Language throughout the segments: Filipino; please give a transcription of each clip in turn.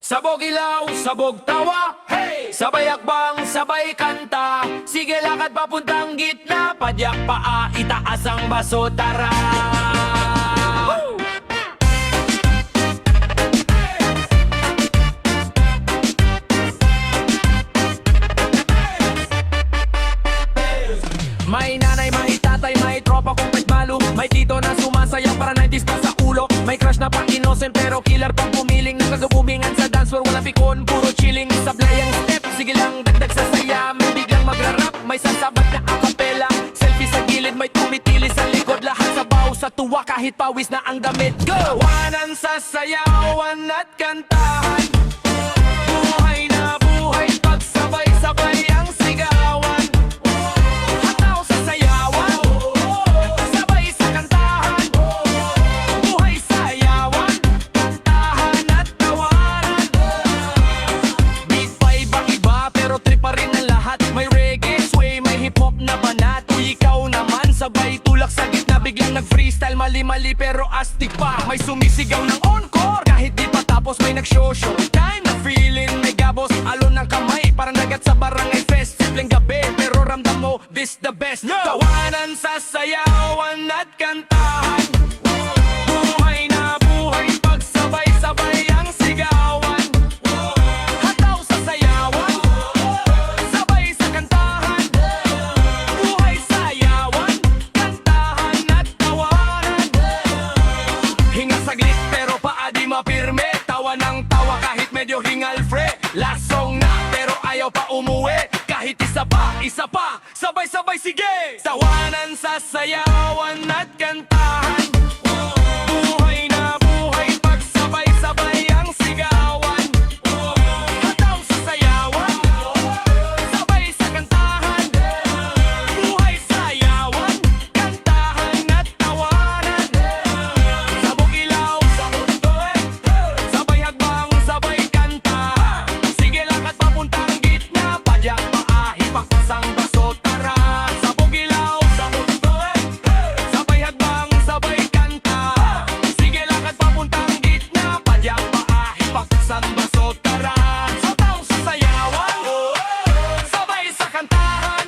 Sabog ilaw, sabog tawa, hey! Sabay akbang, sabay kanta. Sige lakad papuntang gitna, padyak paa, itaas ang baso, tara! May nanay, may tatay, may tropa kung may malo. May tito na sumasayaw para 90s pa sa ulo. May crush na pang innocent pero killer pang pumiling. Nagagubingan sa dance floor, wala pikon, puro chilling. Sablay ang step, sige lang dagdag sa saya. May biglang magra-rap, may sasabat na acapella. Selfie sa gilid, may tumitili sa likod. Lahat sabaw sa tuwa kahit pawis na ang damit. Go! Tawanan sa sayawan at kantahan. Buhay na buhay, pagsabay-sabay ang sigawan. Sabay tulak sa gitna, biglang nag-freestyle. Mali-mali pero astig pa. May sumisigaw ng encore, kahit di pa tapos may nag-show-show. Time na feeling, may gabos, alon ng kamay. Parang dagat sa barangay fest, simpleng gabi, pero ramdam mo, this the best. Tawanan sa sayawan at kantahan. Buhay na buhay, pagsabay-sabay ang sigawan. Hataw sa sayawan, sabay sa kantahan. Buhay sayawan, kantahan at tawanan. Hinga saglit pero paa di mapirme. Tawa ng tawa kahit medyo hingal fre. Last song na pero ayaw pa umuwi. Kahit isa pa, sabay-sabay sige. Tawanan sa sayawan at kantahan. Buhay na buhay, pagsabay-sabay ang sigawan. Hataw sa sayawan, sabay sa kantahan. Buhay sayawan, kantahan at tawanan. Sabog ilaw, sabog tuwid, sabay hagbang, sabay kanta. Sige lakad papuntang gitna, padyak paa, ipaktas ang baso, tara. Sabog ilaw, sabog tuwid, sabay hagbang, sabay kanta. Sige lakad papuntang gitna, padyak paa, ipaktas ang baso, tara. Hataw sa sayawan, sabay sa kantahan.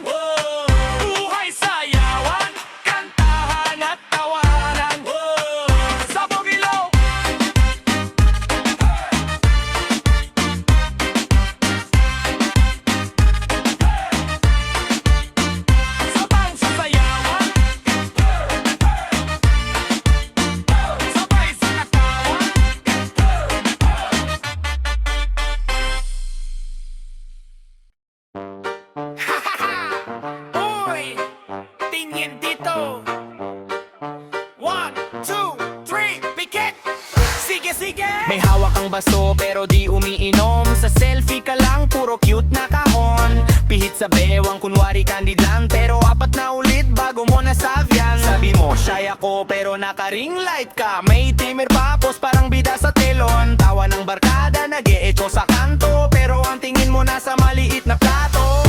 Buhay sayawan, kantahan at tawanan. Sabog ilaw, sabang sa sayawan, sabay sa katawan. Uy, tingin dito. 1, 2, 3, pikit! Sige, sige! May hawak ang baso pero di umiinom. Sa selfie ka lang, puro cute na kahon. Pihit sa bewang, kunwari candid lang. Pero apat na ulit bago mo nasavyan. Sabi mo, shy ako pero naka-ring light ka. May timer pa, pos parang bida sa telon. Tawa ng barkada, nag-e-echo sa kanto. Pero ang tingin mo nasa maliit na plato.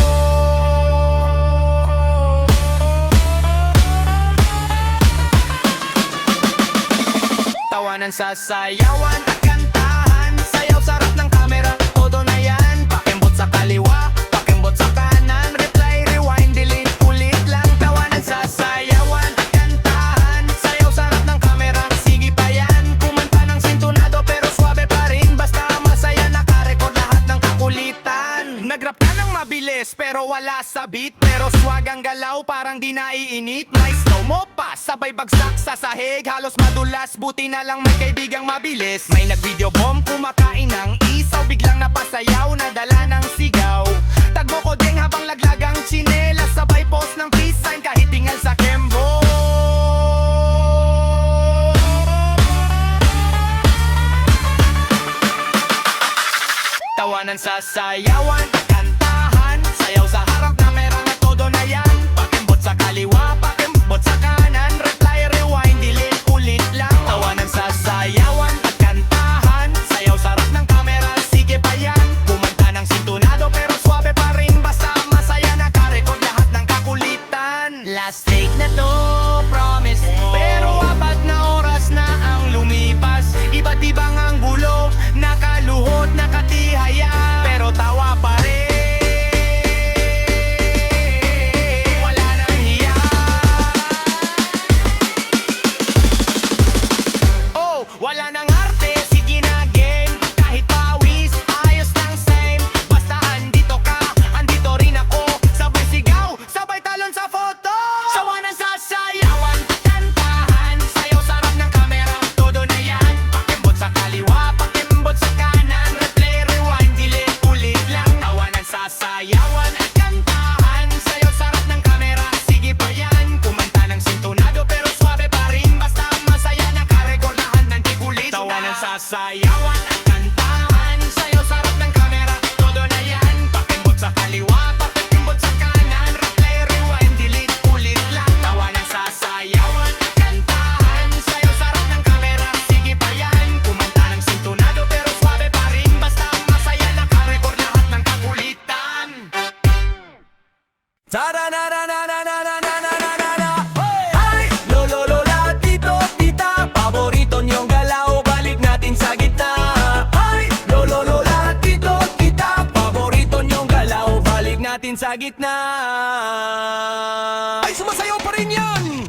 Tawanan sa sayawan at kantahan. Sayaw sa harap ng kamera, todo na yan. Pakimbot sa kaliwa, pakimbot sa kanan. Reply, rewind, delete, ulit lang. Tawanan sa sayawan at kantahan. Sayaw sa harap ng kamera, sige pa yan. Kumanta ng sintonado pero swabe pa rin. Basta masaya, nakarecord lahat ng kakulitan. Nagrap ka ng mabilis pero wala sa beat. Pero swag ang galaw, parang di naiinit. May slow mo pa, sabay bagsak sa sahig. Halos madulas, buti na lang may kaibigang mabilis. May nag-video bomb, kumakain ng isaw. Biglang napasayaw, nadala ng sigaw. Tagmo ko ding habang laglagang tsinelas. Sabay post ng peace sign kahit tingal sa kembo. Tawanan sa sayawan, kantahan. Sayaw sa harap na merang at todo na yan. Pakimbot sa kaliwa, pakimbot sa kanan. Reply, rewind, delete, ulit lang. Tawanan sa sayawan at kantahan. Sayaw sa harap ng kamera, sige pa yan. Kumanta ng sintonado pero swabe pa rin. Basta masaya, nakarecord lahat ng kakulitan. Last take na to, promise. Pero apat na oras na ang lumipas. Iba't ibang ang gulo, nakaluhod, nakatingin. Ta-da-na-na-na-na-na-na-na-na-na-na. Ay! Lolo, lola, tito, tita, paborito niyong galaw, balik natin sa gitna. Ay! Lolo, lola, tito, tita, paborito niyong galaw, balik natin sa gitna. Ay, sumasayaw pa rin yan!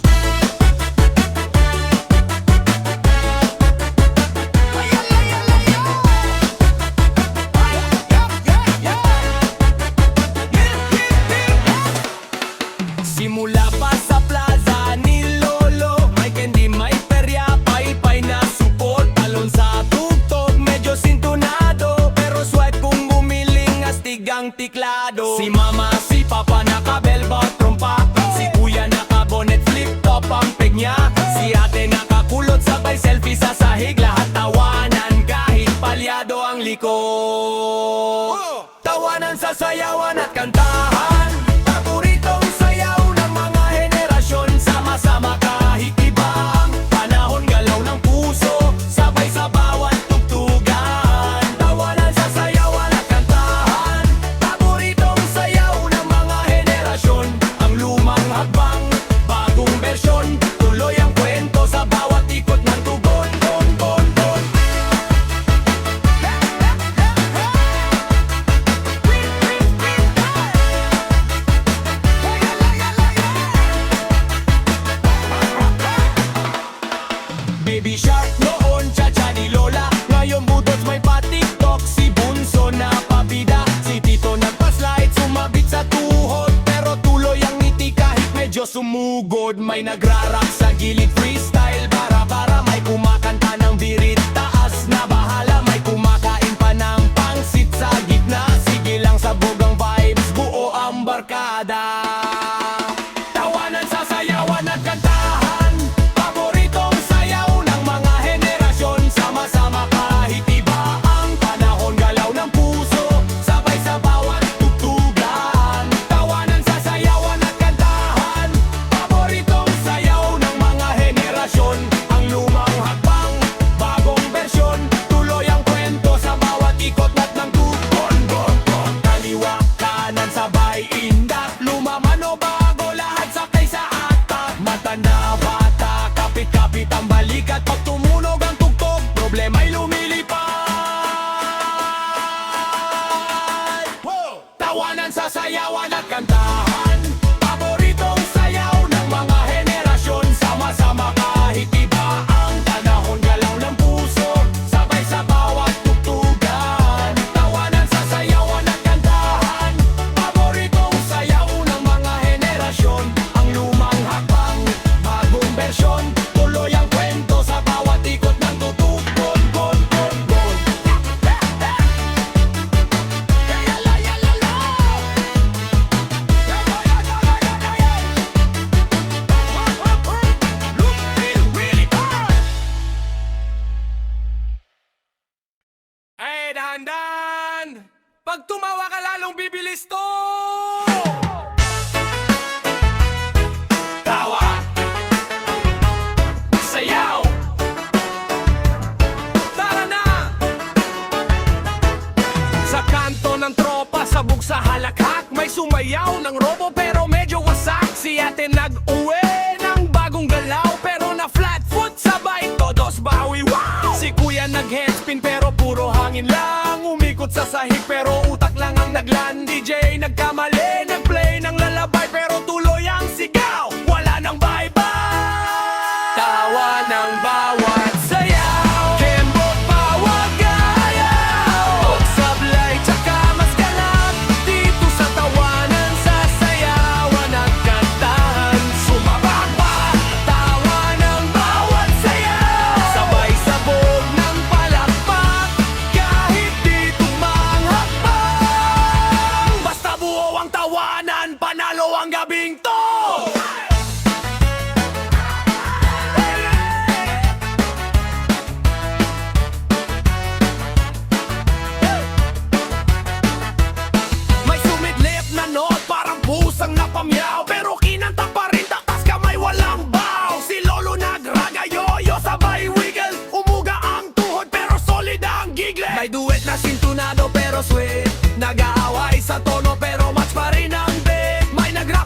Simula pa sa plaza ni Lolo, may candy, may perya, pay-pay na supot. Talon sa tugtog, medyo sintonado, pero swipe kung bumiling astig ang tiklado. Si mama, si papa naka-belbot trompa, si kuya naka-bonnet flip-top ang peg niya, si ate nakakulot sabay selfie sa sahig, lahat tawanan kahit palyado ang likod. Tawanan, sasayawan at kantahan, paboritong sayaw ng mga henerasyon. Sama-sama kahit iba ang panahon, galaw ng puso, sabay sa bawat tugtugan. Tawanan, sasayawan at kantahan, paboritong sayaw ng mga henerasyon. Ang lumang hakbang, bagong bersyon, tuloy ang kwento sa bawat ikot ng tugon. Bon, bon, bon. Baby Shark noon, cha-cha ni Lola, ngayon budots may pa-tiktok, si Bunso na pabida, si Tito nagpa-slide, sumabit sa tuhod, pero tuloy ang ngiti kahit medyo sumugod. May nagrarap sa gilid freestyle, para may kumakanta ng birit, taas na bahala, may kumakain pa ng pangsit sa gitna. Sige lang, sabog ang vibes, buo ang barkada. Tawanan, sasayawan at kantahan, paboritong sayaw ng mga henerasyon. Sama-sama kahit iba ang panahon, galaw ng puso, sabay sa bawat tugtugan. Tawanan, sasayawan at kantahan, paboritong sayaw ng mga henerasyon. Ang lumang hakbang, bagong bersyon, tuloy ang kwento sa bawat ikot at ng tugon. Bon, bon. Kaliwa, kanan, sabay indak, lumaman o bago, lahat sakay sa atak. Matanda, bata, kapit-kapit ang balikat, pag tumunog ang tugtog, problema'y lumilipad. Tawanan, sasayawan at kantahan, paboritong sayaw ng mga henerasyon. Sama-sama kahit iba ang panahon, galaw ng puso, sabay sa bawat tugtugan. Tawanan, sasayawan at kantahan, paboritong sayaw ng mga henerasyon. Ang lumang hakbang, bagong bersyon, tuloy ang kwento sa bawat ikot ng tutugon. Bon, bon, bon. Eh, dahan-dahan! Pag tumawa ka lalong bibilis to! Tawa! Sayaw! Tara na! Sa kanto ng tropa, sabog sa halakhak, may sumayaw ng robo pero medyo wasak. Si ate nag-uwi ng bagong galaw, pero na flat foot, sabay todos bawi. Wow! Si kuya nag-headspin pero puro hangin lang, umikot sa sahig pero utak lang ang naglan. DJ nagkamali, nag-play ng lalabay pero tuloy ang sigaw, wala nang bye-bye. Tawa ng bawat sayaw, kembot bawat gayaw, sablay tsaka mas galak, dito sa tawanan, sasayawan at kantahan. Sumabak pa, tawa ng bawat sayaw, sabay sabog ng palakpak, kahit di tumang hakbang. Basta buo ang tawanan, panalo ang gabing to. May sumidlip na note, parang pusang napamyaw, pero kinanta pa rin, takas kamay walang baw. Si Lolo nagragayoyo, sabay wiggle, umuga ang tuhod pero solid ang giggle. May duet na sintunado pero sweet, nag-aaway sa tono pero match pa rin ang beat. May nagra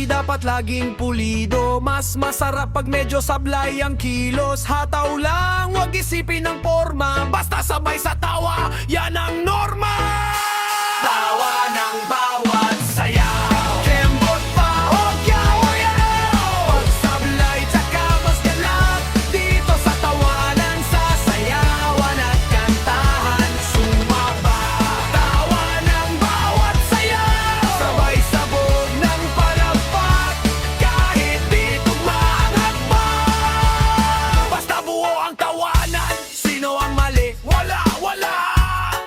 dapat laging pulido. Mas masarap pag medyo sablay ang kilos. Hataw lang, wag isipin ng forma. Basta sabay sa tawa, yan ang norma. Tawa ng bawat sayaw, kembot pa o kyaw-yaw. Pagsablay tsaka mas galak, dito sa tawanan, sasayawan at kantahan, sumaba. Tawa ng bawat sayaw, sabay sabog ng palakpak, kahit di tugma ang hakbang. Basta buo ang tawanan, sino ang mali? Wala, wala.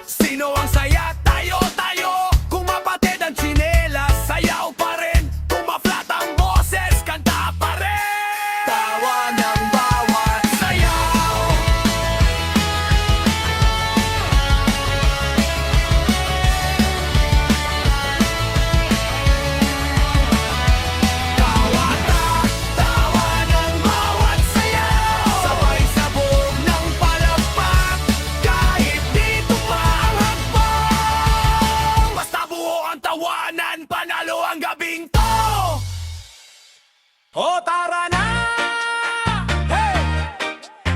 Sino ang saya? Tayo, tayo. Kung mapatid ang tsinelas, sayaw pa rin. Kung ma-flat ang boses, kanta pa rin. Tawa ng bawat sayaw. Tawa ng bawat sayaw, sabay sabog ng palakpak, kahit di tugma ang hakbang. Basta buo ang tawanan, panalo ang gabing to. O tara na! Hey!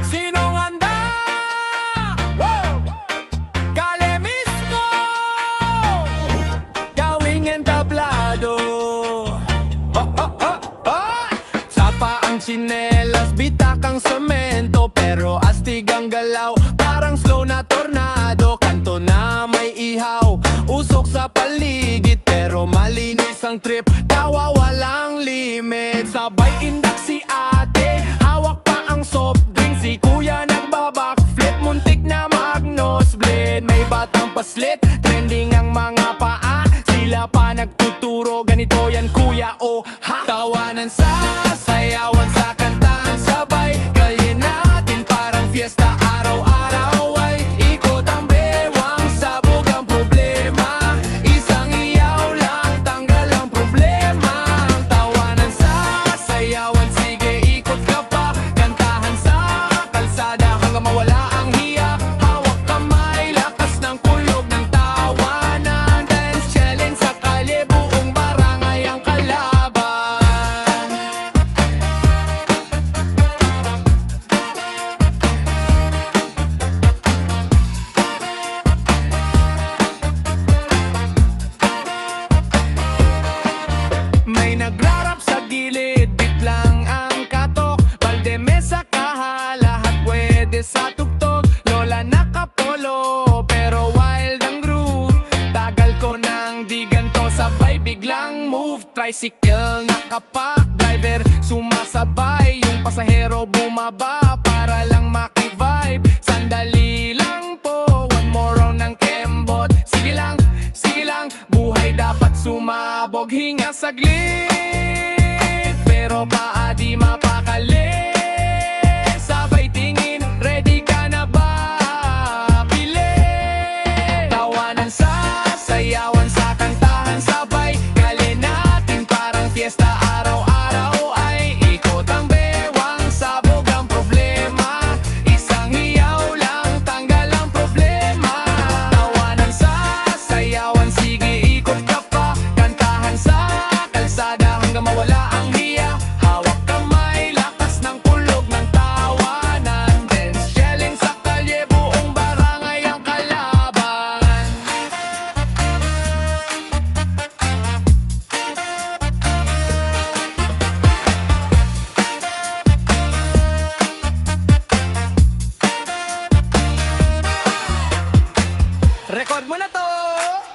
Sinong handa? Wow! Kale mismo! Gawing entablado. Sapa ang tsinelas, bitakang semento, pero astig ang galaw, parang slow na tornado. Kanto na may ihaw, usok sa paligid, pero malinis ang trip. Tawa walang limit, sabay indak si ate, hawak pa ang soft drink. Si kuya nagbabackflip, muntik na mag-nosebleed. May batang paslit, trending ang mga paa, sila pa nagtuturo, ganito yan kuya o ha. Tawanan sa sayawan sa kantahan, sabay kalye natin parang fiesta. Araw-araw ay ikot ang bewang, sabog ang problema, isang iyaw lang tanggal ang problema. Ang tawanan sa sayawan, sige ikot ka pa, kantahan sa kalsada hanggang mawala ang hiya. Hawak kamay, lakas ng kulog ng tawanan, dance challenge sa kalye, buong barangay ang kalaban. May nagrarap sa gilid, beat lang ang katok. Balde mesa kaha, lahat pwede sa tuktok. Lola nakapolo, pero wild ang groove. Tagal ko nang di ganto, sabay biglang move. Tricycle nakapak, driver sumasabay, yung pasahero bumaba para lang maki-vibe. Sandali lang po, one more round ng kembot. Sige lang, buhay dapat sumabog. Hinga saglit, pero paa di mapakali. Sabay tingin, ready ka na ba? Pili. Tawanan sa sayawan sa kantahan, sabay gali natin parang fiesta. Araw-araw ay ikot ang bewang, sabog ang problema, isang hiyaw lang tanggal ang problema. Tawanan sa sayawan, sige ikot ka pa, kantahan sa kalsada hanggang mawala ang hiya. Hawak kamay, lakas ng kulog ng tawanan, dance challenge sa kalye, buong barangay ang kalaban. Record mo na to!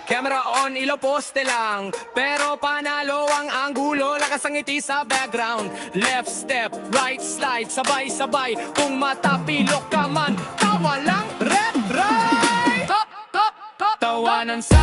Camera on, ilo poste lang, pero panalo ang anggulo, lakas ang ngiti sa background. Left step, right slide, sabay-sabay, kung matapilok ka man, tawa lang, left, right. Tawanan sa